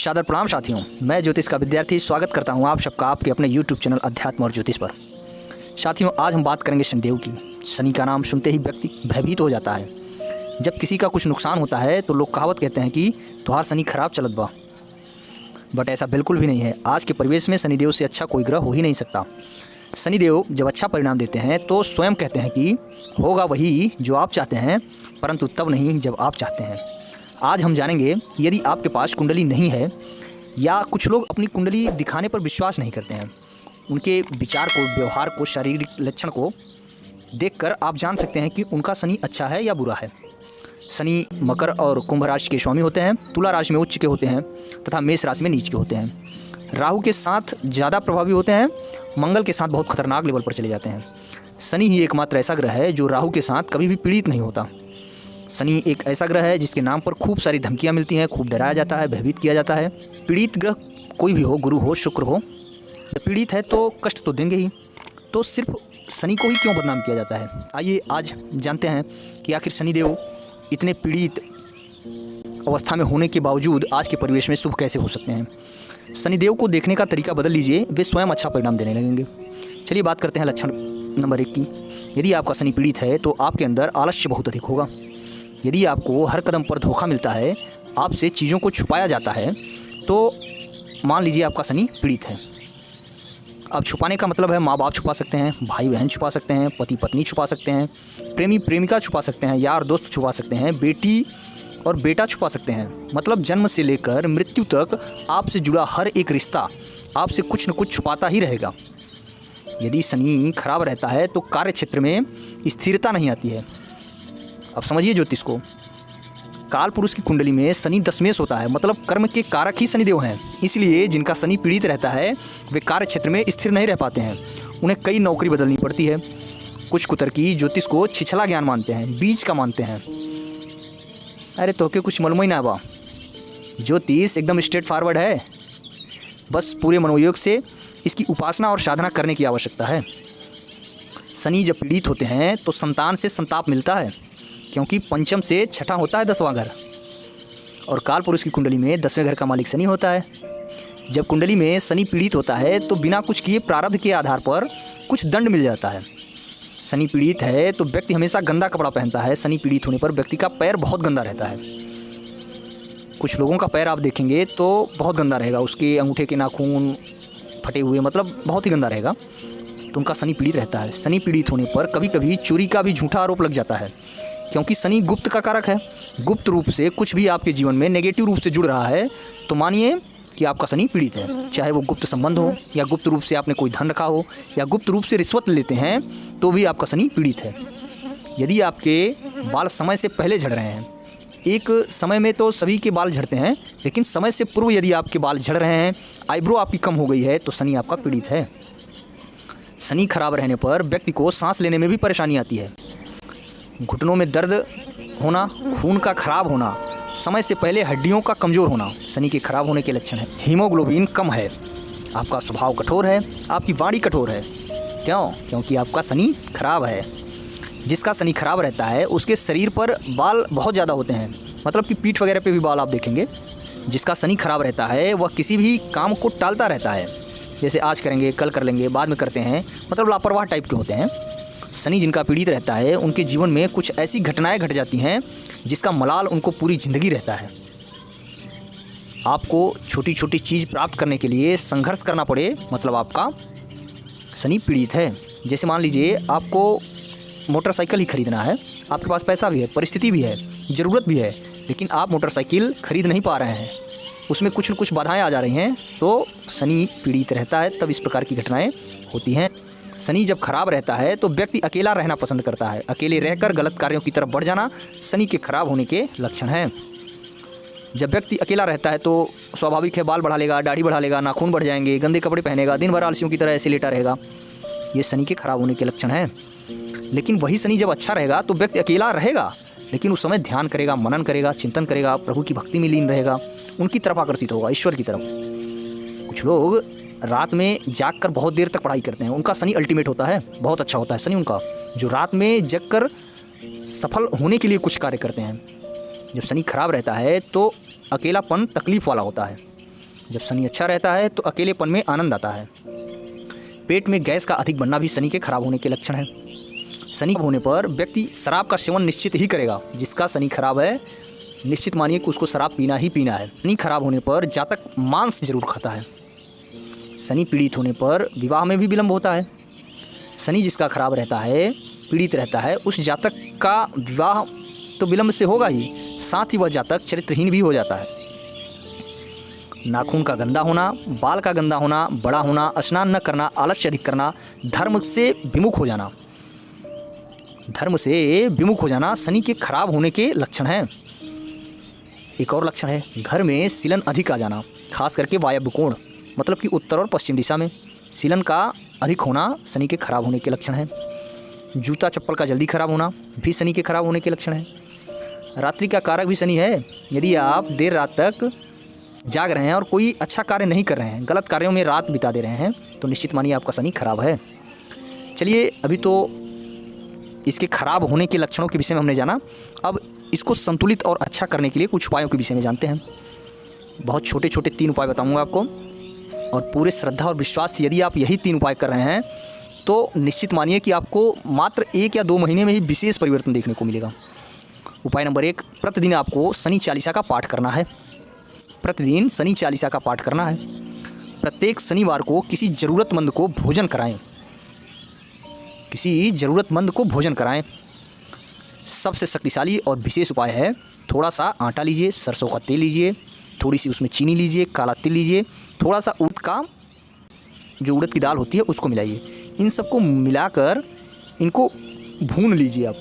सादर प्रणाम साथियों, मैं ज्योतिष का विद्यार्थी स्वागत करता हूं आप सबका आपके अपने YouTube चैनल अध्यात्म और ज्योतिष पर। साथियों, आज हम बात करेंगे शनिदेव की। शनि का नाम सुनते ही व्यक्ति भयभीत हो जाता है। जब किसी का कुछ नुकसान होता है तो लोग कहावत कहते हैं कि तुम्हारा शनि खराब चलत बा, बट ऐसा बिल्कुल भी नहीं है। आज के परिवेश में शनिदेव से अच्छा कोई ग्रह हो ही नहीं सकता। शनिदेव जब अच्छा परिणाम देते हैं तो स्वयं कहते हैं कि होगा वही जो आप चाहते हैं, परंतु तब नहीं जब आप चाहते हैं। आज हम जानेंगे कि यदि आपके पास कुंडली नहीं है या कुछ लोग अपनी कुंडली दिखाने पर विश्वास नहीं करते हैं, उनके विचार को, व्यवहार को, शारीरिक लक्षण को देखकर आप जान सकते हैं कि उनका शनि अच्छा है या बुरा है। शनि मकर और कुंभ राशि के स्वामी होते हैं, तुला राशि में उच्च के होते हैं तथा मेष राशि में नीच के होते हैं। राहु के साथ ज़्यादा प्रभावी होते हैं, मंगल के साथ बहुत खतरनाक लेवल पर चले जाते हैं। शनि ही एकमात्र ऐसा ग्रह है जो राहु के साथ कभी भी पीड़ित नहीं होता। शनि एक ऐसा ग्रह है जिसके नाम पर खूब सारी धमकियां मिलती हैं, खूब डराया जाता है, भयभीत किया जाता है। पीड़ित ग्रह कोई भी हो, गुरु हो, शुक्र हो, पीड़ित है तो कष्ट तो देंगे ही। तो सिर्फ शनि को ही क्यों बदनाम किया जाता है? आइए आज जानते हैं कि आखिर शनिदेव इतने पीड़ित अवस्था में होने के बावजूद आज के परिवेश में शुभ कैसे हो सकते हैं। शनिदेव को देखने का तरीका बदल लीजिए, वे स्वयं अच्छा परिणाम देने लगेंगे। चलिए बात करते हैं लक्षण नंबर 1 की। यदि आपका शनि पीड़ित है तो आपके अंदर आलस्य बहुत अधिक होगा। यदि आपको हर कदम पर धोखा मिलता है, आपसे चीज़ों को छुपाया जाता है, तो मान लीजिए आपका शनि पीड़ित है। अब छुपाने का मतलब है माँ बाप छुपा सकते हैं, भाई बहन छुपा सकते हैं, पति पत्नी छुपा सकते हैं, प्रेमी प्रेमिका छुपा सकते हैं, यार दोस्त छुपा सकते हैं, बेटी और बेटा छुपा सकते हैं। मतलब जन्म से लेकर मृत्यु तक आपसे जुड़ा हर एक रिश्ता आपसे कुछ न कुछ छुपाता ही रहेगा। यदि शनि खराब रहता है तो कार्य क्षेत्र में स्थिरता नहीं आती है। अब समझिए ज्योतिष को, काल पुरुष की कुंडली में शनि दशमेश होता है, मतलब कर्म के कारक ही शनिदेव हैं। इसलिए जिनका शनि पीड़ित रहता है वे कार्य क्षेत्र में स्थिर नहीं रह पाते हैं, उन्हें कई नौकरी बदलनी पड़ती है। कुछ कुतर्की ज्योतिष को छिछला ज्ञान मानते हैं, बीज का मानते हैं। अरे तो के कुछ मालूम ही ना बा, ज्योतिष एकदम स्ट्रेट फॉरवर्ड है। बस पूरे मनोयोग से इसकी उपासना और साधना करने की आवश्यकता है। शनि जब पीड़ित होते हैं तो संतान से संताप मिलता है, क्योंकि पंचम से छठा होता है 10वां घर, और काल पुरुष की कुंडली में 10वें घर का मालिक शनि होता है। जब कुंडली में शनि पीड़ित होता है तो बिना कुछ किए प्रारब्ध के आधार पर कुछ दंड मिल जाता है। शनि पीड़ित है तो व्यक्ति हमेशा गंदा कपड़ा पहनता है। शनि पीड़ित होने पर व्यक्ति का पैर बहुत गंदा रहता है। कुछ लोगों का पैर आप देखेंगे तो बहुत गंदा रहेगा, उसके अंगूठे के नाखून फटे हुए, मतलब बहुत ही गंदा रहेगा, तो उनका शनि पीड़ित रहता है। शनि पीड़ित होने पर कभी कभी चोरी का भी झूठा आरोप लग जाता है, क्योंकि शनि गुप्त का कारक है। गुप्त रूप से कुछ भी आपके जीवन में नेगेटिव रूप से जुड़ रहा है तो मानिए कि आपका शनि पीड़ित है। चाहे वो गुप्त संबंध हो, या गुप्त रूप से आपने कोई धन रखा हो, या गुप्त रूप से रिश्वत लेते हैं, तो भी आपका शनि पीड़ित है। यदि आपके बाल समय से पहले झड़ रहे हैं, एक समय में तो सभी के बाल झड़ते हैं, लेकिन समय से पूर्व यदि आपके बाल झड़ रहे हैं, आईब्रो आपकी कम हो गई है, तो शनि आपका पीड़ित है। शनि खराब रहने पर व्यक्ति को सांस लेने में भी परेशानी आती है। घुटनों में दर्द होना, खून का खराब होना, समय से पहले हड्डियों का कमज़ोर होना शनि के खराब होने के लक्षण है। हीमोग्लोबिन कम है, आपका स्वभाव कठोर है, आपकी वाणी कठोर है। क्यों? क्योंकि आपका शनि खराब है। जिसका शनि खराब रहता है उसके शरीर पर बाल बहुत ज़्यादा होते हैं, मतलब कि पीठ वगैरह पे भी बाल आप देखेंगे। जिसका शनि खराब रहता है वह किसी भी काम को टालता रहता है, जैसे आज करेंगे, कल कर लेंगे, बाद में करते हैं, मतलब लापरवाह टाइप के होते हैं। शनि जिनका पीड़ित रहता है उनके जीवन में कुछ ऐसी घटनाएं घट जाती हैं जिसका मलाल उनको पूरी ज़िंदगी रहता है। आपको छोटी छोटी चीज़ प्राप्त करने के लिए संघर्ष करना पड़े, मतलब आपका शनि पीड़ित है। जैसे मान लीजिए आपको मोटरसाइकिल ही खरीदना है, आपके पास पैसा भी है, परिस्थिति भी है, ज़रूरत भी है, लेकिन आप मोटरसाइकिल खरीद नहीं पा रहे हैं, उसमें कुछ न कुछ बाधाएँ आ जा रही हैं, तो शनि पीड़ित रहता है, तब इस प्रकार की घटनाएँ होती हैं। शनि जब खराब रहता है तो व्यक्ति अकेला रहना पसंद करता है। अकेले रहकर गलत कार्यों की तरफ बढ़ जाना शनि के खराब होने के लक्षण हैं। जब व्यक्ति अकेला रहता है तो स्वाभाविक है बाल बढ़ा लेगा, दाढ़ी बढ़ा लेगा, नाखून बढ़ जाएंगे, गंदे कपड़े पहनेगा, दिन भर आलसियों की तरह ऐसे लेटा रहेगा। ये शनि के खराब होने के लक्षण हैं। लेकिन वही शनि जब अच्छा रहेगा तो व्यक्ति अकेला रहेगा, लेकिन उस समय ध्यान करेगा, मनन करेगा, चिंतन करेगा, प्रभु की भक्ति में लीन रहेगा, उनकी तरफ आकर्षित होगा, ईश्वर की तरफ। कुछ लोग रात में जाग कर बहुत देर तक पढ़ाई करते हैं, उनका शनि अल्टीमेट होता है, बहुत अच्छा होता है शनि उनका, जो रात में जग कर सफल होने के लिए कुछ कार्य करते हैं। जब शनि खराब रहता है तो अकेलापन तकलीफ़ वाला होता है। जब शनि अच्छा रहता है तो अकेलेपन में आनंद आता है। पेट में गैस का अधिक बनना भी शनि के खराब होने के लक्षण है। शनि होने पर व्यक्ति शराब का सेवन निश्चित ही करेगा। जिसका शनि खराब है निश्चित मानिए कि उसको शराब पीना ही पीना है। शनि खराब होने पर जातक मांस जरूर खाता है। शनि पीड़ित होने पर विवाह में भी विलंब होता है। शनि जिसका खराब रहता है, पीड़ित रहता है, उस जातक का विवाह तो विलंब से होगा ही, साथ ही वह जातक चरित्रहीन भी हो जाता है। नाखून का गंदा होना, बाल का गंदा होना, बड़ा होना, स्नान न करना, आलस्य अधिक करना, धर्म से विमुख हो जाना, शनि के खराब होने के लक्षण हैं। एक और लक्षण है घर में सीलन अधिक आ जाना, खास करके वायव्य कोण मतलब कि उत्तर और पश्चिम दिशा में सीलन का अधिक होना शनि के खराब होने के लक्षण है। जूता चप्पल का जल्दी खराब होना भी शनि के खराब होने के लक्षण है। रात्रि का कारक भी शनि है। यदि आप देर रात तक जाग रहे हैं और कोई अच्छा कार्य नहीं कर रहे हैं, गलत कार्यों में रात बिता दे रहे हैं, तो निश्चित मानिए आपका शनि खराब है। चलिए, अभी तो इसके खराब होने के लक्षणों के विषय में हमने जाना। अब इसको संतुलित और अच्छा करने के लिए कुछ उपायों के विषय में जानते हैं। बहुत छोटे छोटे 3 उपाय बताऊंगा आपको, और पूरे श्रद्धा और विश्वास से यदि आप यही 3 उपाय कर रहे हैं तो निश्चित मानिए कि आपको मात्र 1 या 2 महीने में ही विशेष परिवर्तन देखने को मिलेगा। उपाय नंबर 1, प्रतिदिन आपको शनि चालीसा का पाठ करना है। प्रतिदिन शनि चालीसा का पाठ करना है। प्रत्येक शनिवार को किसी ज़रूरतमंद को भोजन कराएं। सबसे शक्तिशाली और विशेष उपाय है, थोड़ा सा आटा लीजिए, सरसों का तेल लीजिए, थोड़ी सी उसमें चीनी लीजिए, काला तिल लीजिए, थोड़ा सा उड़द की दाल होती है उसको मिलाइए। इन सबको मिलाकर इनको भून लीजिए आप,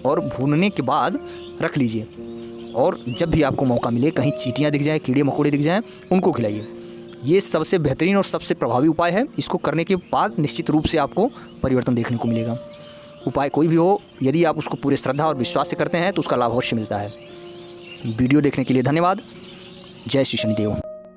और भूनने के बाद रख लीजिए। और जब भी आपको मौका मिले, कहीं चींटियाँ दिख जाएँ, कीड़े मकोड़े दिख जाएँ, उनको खिलाइए। ये सबसे बेहतरीन और सबसे प्रभावी उपाय है। इसको करने के बाद निश्चित रूप से आपको परिवर्तन देखने को मिलेगा। उपाय कोई भी हो, यदि आप उसको पूरे श्रद्धा और विश्वास से करते हैं तो उसका लाभ अवश्य मिलता है। वीडियो देखने के लिए धन्यवाद। जय श्री शनिदेव।